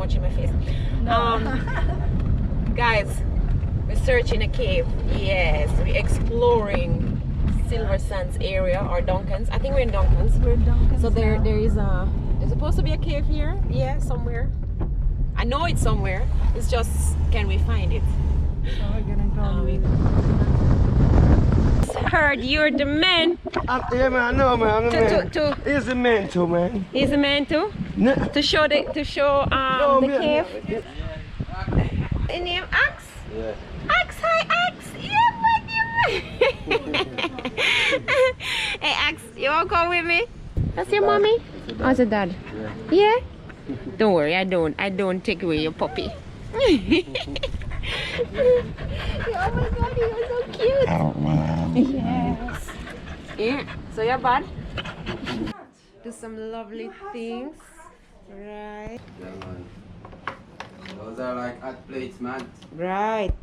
much in my face. Guys, we're searching a cave. Yes, we're exploring Silver Sands area or Duncan's. I think we're in Duncan's. We're in Duncan's. So there's supposed to be a cave here. Yeah, somewhere. I know it's somewhere. It's just, can we find it? So we're gonna go. Heard you're the man. Yeah, man, I know, man. I'm the man. He's the man too, man. He's the man too. No. To show the cave. The name Axe. Yeah. Axe, hi Axe. Yeah, man. Hey Axe, you wanna come with me? That's your mommy. Oh, it's a dad. Yeah. Don't worry, I don't take away your puppy. Oh my god, you're so cute. Oh, man. Yes. Yeah. So you're bad. Do some lovely things. Right. Yeah, man. Those are like hot plates, man. Right.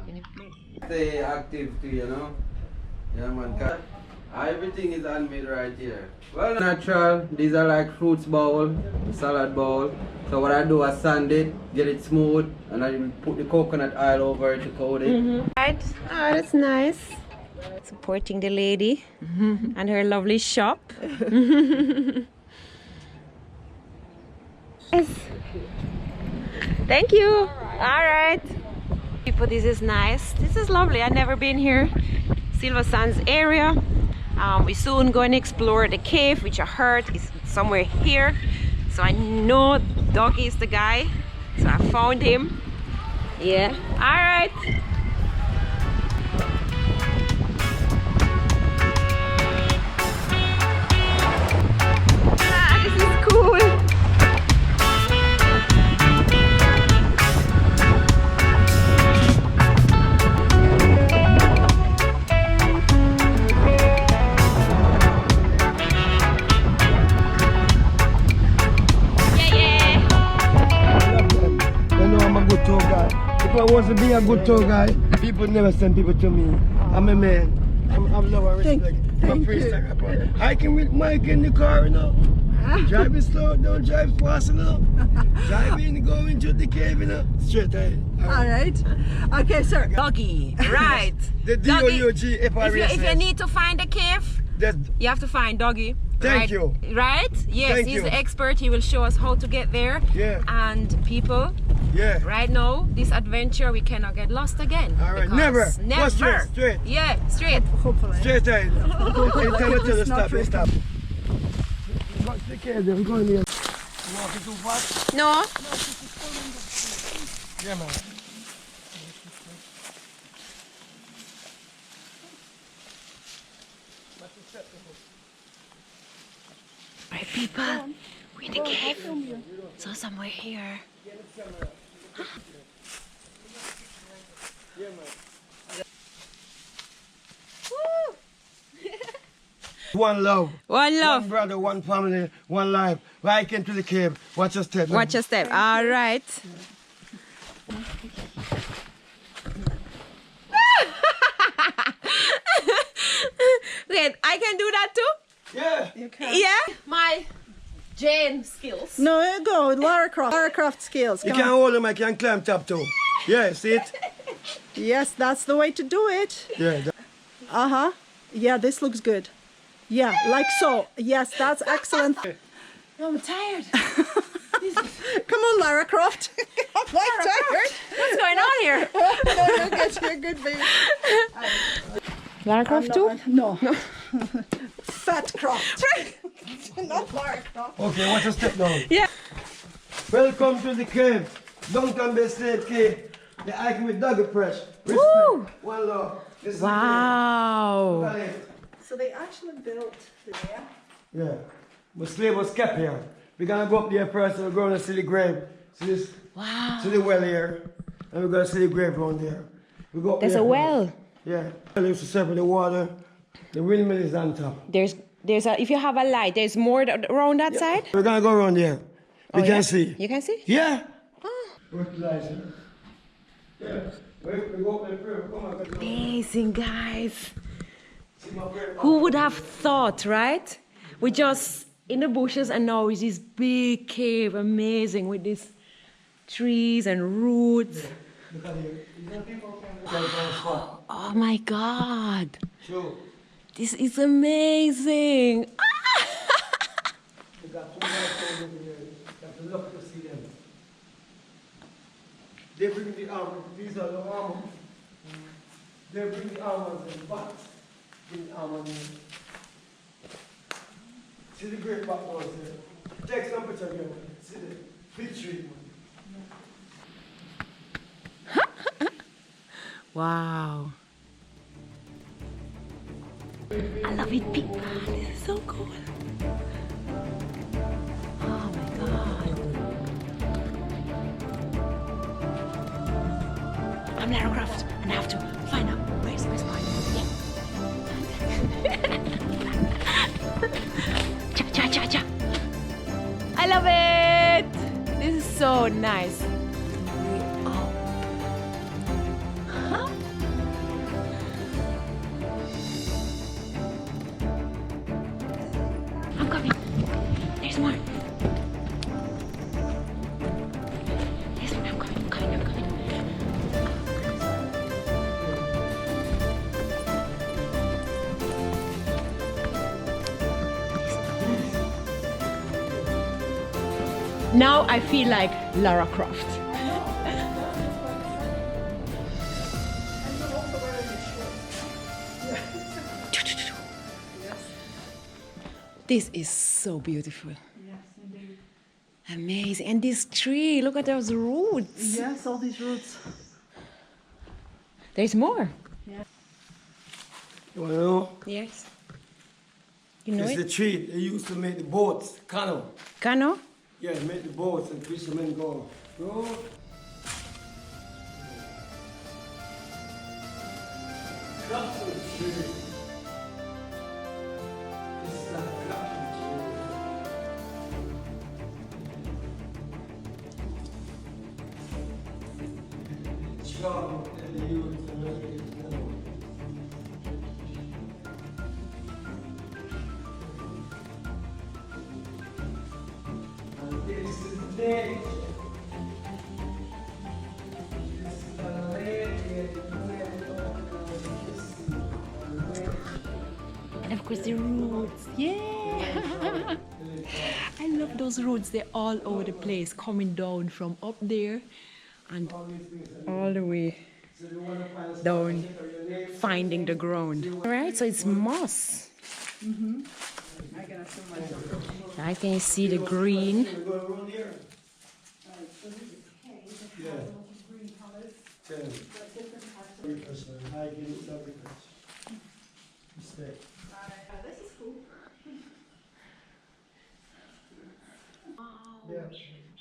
Yeah, man. Stay active too, you know. Yeah, man. Everything is handmade right here. Well, natural. These are like fruits bowl, salad bowl. So what I do, I sand it, get it smooth, and I put the coconut oil over it to coat it. Right. Oh, that's nice. Supporting the lady and her lovely shop. Yes. Thank you. All right. People, this is nice. This is lovely. I've never been here. Silver Sands area. We soon going to explore the cave, which I heard is somewhere here. So I know Duggee is the guy. So I found him. Yeah. All right. This is cool. If I was to be a good tour guy, people never send people to me. I'm a man. I'm love and respect. I'm freestyle. I can with Mike in the car, you know. Driving slow, don't drive fast, you know. Driving, going to the cave, you know. Straight ahead. All right. Okay, sir. Duggee, right. The D-O-U-G, if you need to find a cave, you have to find Duggee. Thank you. Right? Yes, Thank he's you. the expert. He will show us how to get there. Yeah. And people, yeah. Right now, this adventure, we cannot get lost again. All right. Because Never. Go straight. Yeah, straight. Hopefully. Straight ahead. Tell It's to not stop. true. Stop. Go to the cave, we're going there. Walking too fast? No? Yeah, man. Right, people, we're in the cave. So somewhere here. One love. One love. One brother, one family, one life. Right into the cave. Watch your step. Watch your step. All right. Wait, I can do that too? Yeah. You can. Yeah? My Jane skills. No, you go. Lara Croft. Lara Croft skills. You Come can on. hold them, I can climb top too. Yeah, see it? Yes, that's the way to do it. Yeah. Uh-huh. Yeah, this looks good. Yeah, like so. Yes, that's excellent. I'm tired. Come on, Lara Croft. I'm like tired. What's going on here? No, you're good, baby. Lara Croft too? No. Fat Croft. Not Lara Croft. Okay, watch your step down. Yeah. Welcome to the cave. Duncan Bay State Cave. The icon with Duggee fresh. Respect. Woo! One love. This is Wow. the cave. So they actually built the Yeah. But slave was kept here. We're gonna go up there first and we're gonna see the grave. See this? Wow. See the well here. And we're gonna see the grave around there. We go up There's there a first. well. Yeah. Well, used to serve the water. The windmill is on top. There's a, if you have a light, there's more around that side? We're gonna go around there. We can see. You can see? Yeah. Oh. Fertilizer. Yeah. We go up there first. Come on. Amazing, guys. Who would have thought, right? We're just in the bushes and now it's this big cave, amazing, with this trees and roots. Look at here. Oh my God. Sure. This is amazing. You got two more stones over here. You have to look to see them. They bring the armor. These are the armor. They bring the armors in bats. Bring the armor in. See the great bat ones here. Take some picture here. See the big tree. Wow. I love it, people. This is so cool. Oh my God. I'm Lara Croft and I have to find out where's my spot. Cha cha cha cha. I love it. This is so nice. I'm coming. There's more. There's one. I'm coming. I'm coming. I'm coming. Now I feel like Lara Croft. This is so beautiful. Yes, indeed. Amazing. And this tree, look at those roots. Yes, all these roots. There's more. Yeah. You want to know? Yes. You know It's the it? tree they used to make the boats, canoe. Cano? Yeah, make the boats and fishermen go. Go. Cotton tree. This is a cotton tree. Charm that they use to make it canoe. And this is nature. This is a lady. And of course the roots. Yeah. I love those roots. They're all over the place, coming down from up there and all the way down, finding the ground. All right, so it's moss. I can see the green.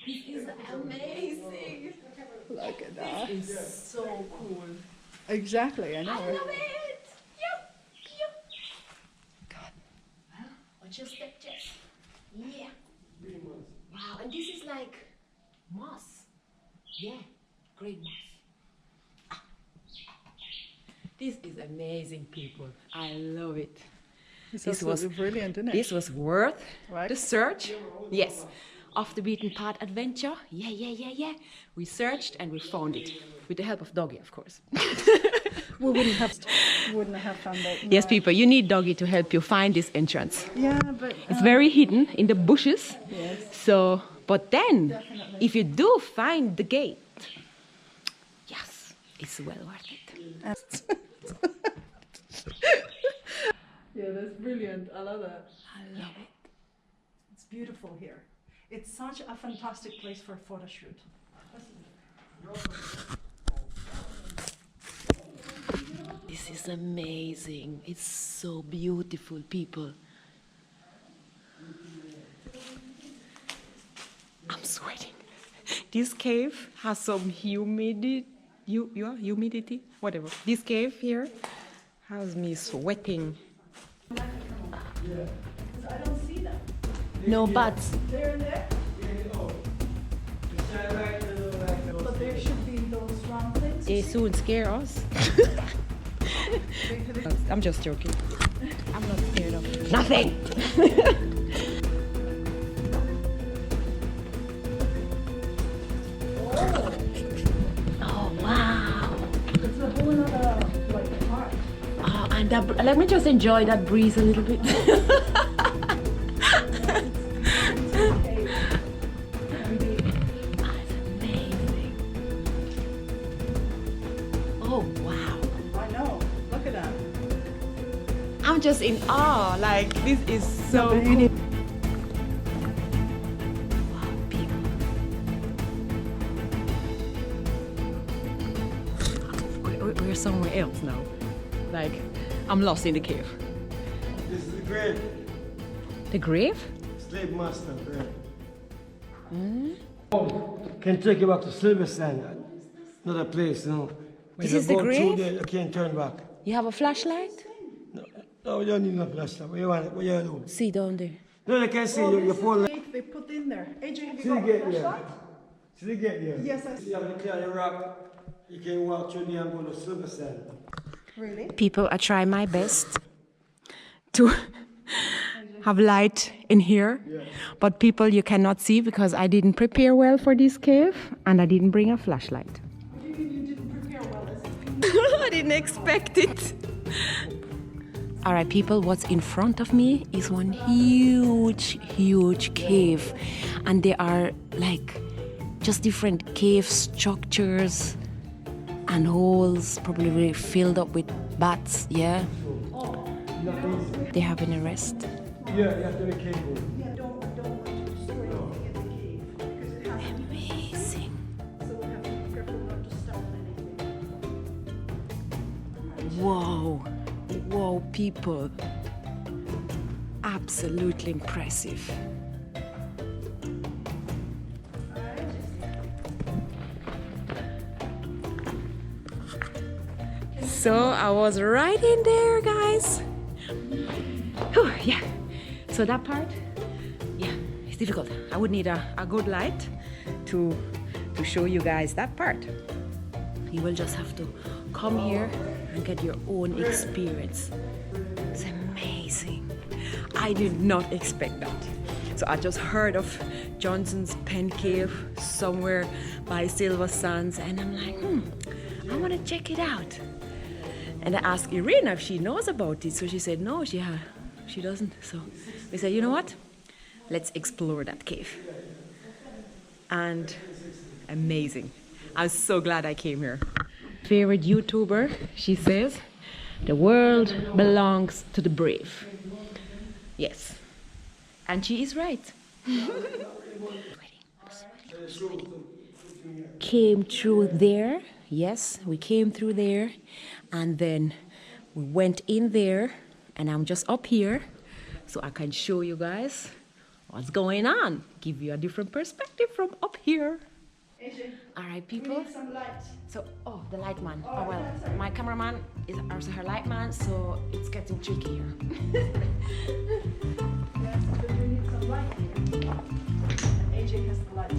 This is amazing. Look at that. It's so cool. Exactly, I know. I love it. Yep. God. Well, watch your step, Jess. Yeah. Wow, and this is like moss. Yeah, great moss. This is amazing, people. I love it. It's This was absolutely brilliant, isn't it? This was worth Right. the search. Yes. Off the beaten path adventure. Yeah. We searched and we found it. With the help of Duggee, of course. We wouldn't have found that. Yes, people, you need Duggee to help you find this entrance. Yeah, but It's very hidden in the bushes. yes. So, but then, if you do find the gate, yes, it's well worth it. Yeah, that's brilliant. I love that. I love it. It's beautiful here. It's such a fantastic place for a photo shoot. This is amazing. It's so beautiful, people. I'm sweating. This cave has some humidity. Humidity? Whatever. This cave here has me sweating. I don't see them. No bats. They're in there, but there should be those round things. They soon scare us. I'm just joking. I'm not scared of nothing. Let me just enjoy that breeze a little bit. Oh wow. I know. Look at that. I'm just in awe. Like, this is so But you cool. need- Wow, people. We're somewhere else now. Like, I'm lost in the cave. This is the grave. The grave? Slave master grave. Can take you back to Silver Sand, another place, you know. When This you is the go through grave? there, you can't turn back. You have a flashlight? No, you don't need no flashlight. What you want? What you do? See down there. No, they can't see your phone. Gate they put in there. AJ, have See you the got a gate there. flashlight? See the gate there. Yes, I see. You have to clear the rock. You can walk through there and go to Silver Sand. Really? People, I try my best to have light in here, but people, you cannot see because I didn't prepare well for this cave and I didn't bring a flashlight. You didn't prepare well. I didn't expect it. All right, people, what's in front of me is one huge cave, and there are like just different cave structures and holes, probably filled up with bats. Yeah, they're having a rest. Yeah, you have to be careful. Don't want to destroy anything in the cave because it has to be. Amazing. So we'll have to be careful not to step on anything. Whoa, whoa, people. Absolutely impressive. So I was right in there, guys. Whew, yeah. So that part, yeah, it's difficult. I would need a good light to show you guys that part. You will just have to come here and get your own experience. It's amazing. I did not expect that. So I just heard of Johnson's Pen Cave somewhere by Silver Sands, and I'm like, I want to check it out. And I asked Irina if she knows about it. So she said, no, she doesn't. So we said, you know what? Let's explore that cave. And amazing. I'm so glad I came here. Favorite YouTuber, she says, the world belongs to the brave. Yes. And she is right. Came through there. Yes, we came through there. And then we went in there. And I'm just up here so I can show you guys what's going on. Give you a different perspective from up here. AJ, All right, we people. need some light. So, the light man. Oh, well, my cameraman is also her light man, so it's getting tricky here. Yes, but we need some light here. And AJ has the light.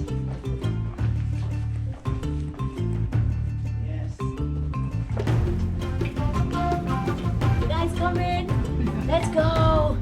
Yes. You guys come in. Let's go.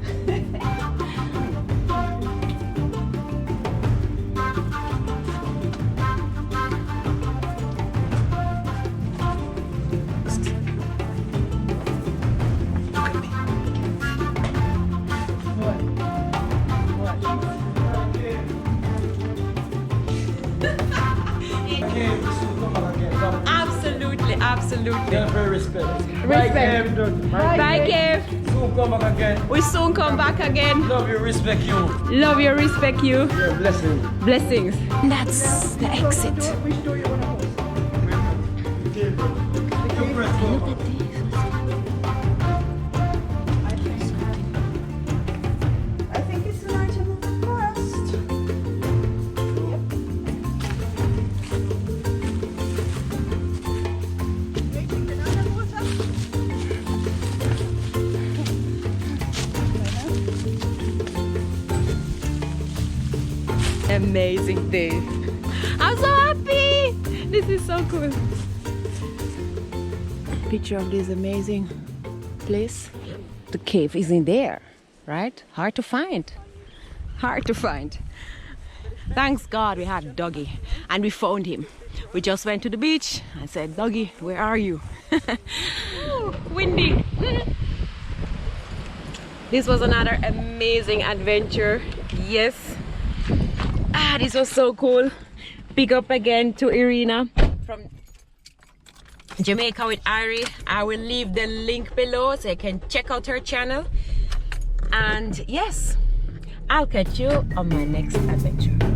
Absolutely, absolutely. Yeah, very respect. Respect. Bye, Kev. Soon come back again. We soon come back again. Love you, respect you. Love you, respect you. Yeah, blessing. Blessings. That's the exit. Which door you want to hold? Look at this. I think it's the light of the forest. Making banana water. Amazing day. I'm so happy. This is so cool. Picture of this amazing place. The cave is in there, right? Hard to find. Hard to find. Thanks God we had Duggee and we found him. We just went to the beach and said, Duggee, where are you? Ooh, windy. This was another amazing adventure. Yes. This was so cool. Big up again to Irina from Jamaica with Irene. I will leave the link below so you can check out her channel. And yes, I'll catch you on my next adventure.